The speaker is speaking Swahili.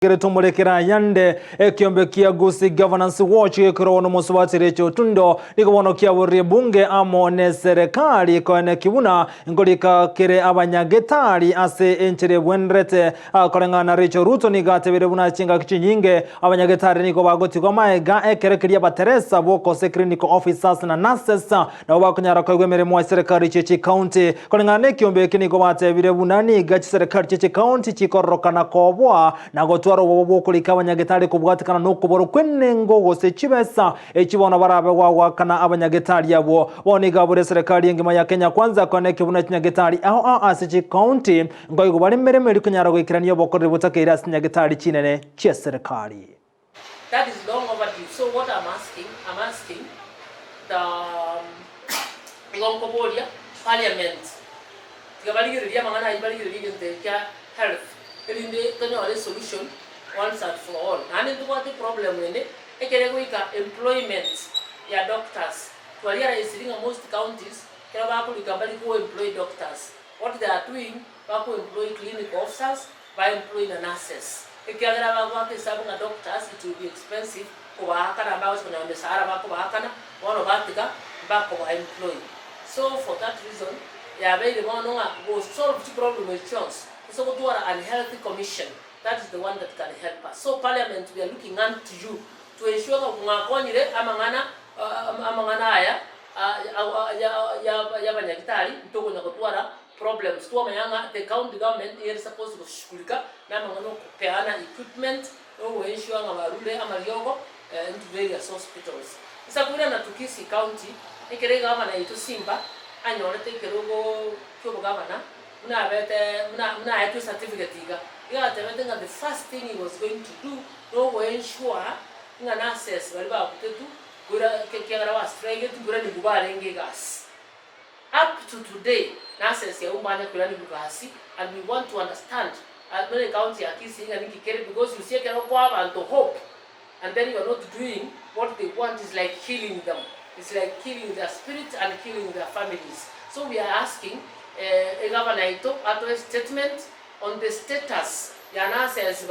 Tumulekera yande kiombe kia Gusii Governance Watch kirono muswatire Otundo nikobono kia buri bunge amo ne serikali kone kibuna ngolika kire abanyagetari ase enchire bwenrete korengana Richo Ruto nigatebere buna chinga kichinyinge abanyagetari niko bagotigwa maega ekerekeria bateresa boko se clinical officers na nurses na bakunyara kwa gwemeremo serikali chichi county korengana kiombe kiniko batebire buna ni gachi serikali chichi county chikorokana kobwa na twaro bobo kulika abanyagetari kubwatikana no kuboro kwenengo gose chibesa ekibona barabe wawakana abanyagetari yabo boniga bure serikali ngima ya Kenya kwanza kone kibuna kinyagetari aho asichi county ngoyi kubari meremeri kunyara gwikiraniyo bokore butakira sinyagetari chinene che serikali. That is long overdue. So what I'm asking the Longobolia Parliament tigabaligiriya mangana ibaligiriya ntekya health elinde kanyole solution once and for all. Nani tuwa the problem wende ekere kuika employment ya doctors. Tuwalia raisiringa most counties kera wako likambali kuwa employ doctors. What they are doing wako employ clinic officers by employing nurses. Ekiagira wako sabu na doctors, it will be expensive kwa hakana ambao kuna wamesahara wako hakana wano batika bako wa employ. So for that reason ya very one go solve the problem with chance. So go to an unhealthy commission. That is the one that can help us. So Parliament, we are looking unto you to ensure that ngakonyire amangana haya ya banyagitari ntoko nyakotwara problems to mayanga the county government is supposed to kushughulika na mangano kupeana equipment no ensure ngabarule amalyogo into various hospitals. Isa kuna na Kisii county ikerega gavana ito Simba anyorete kerogo kyo gavana muna ayatu certificate iga the first thing he was going to do no ensure nga nurses bali ba kutetu gura kekiagara wa strike tu gura ni gubarenge gas up to today nurses ya umbanya kula ni gasi, and we want to understand at the county ya Kisii nga nikikere because you see kero kwa abantu hope and then you are not doing what they want is like killing them. It's like killing their spirit and killing their families. So we are asking a governor ito ato a statement on the status ya nurses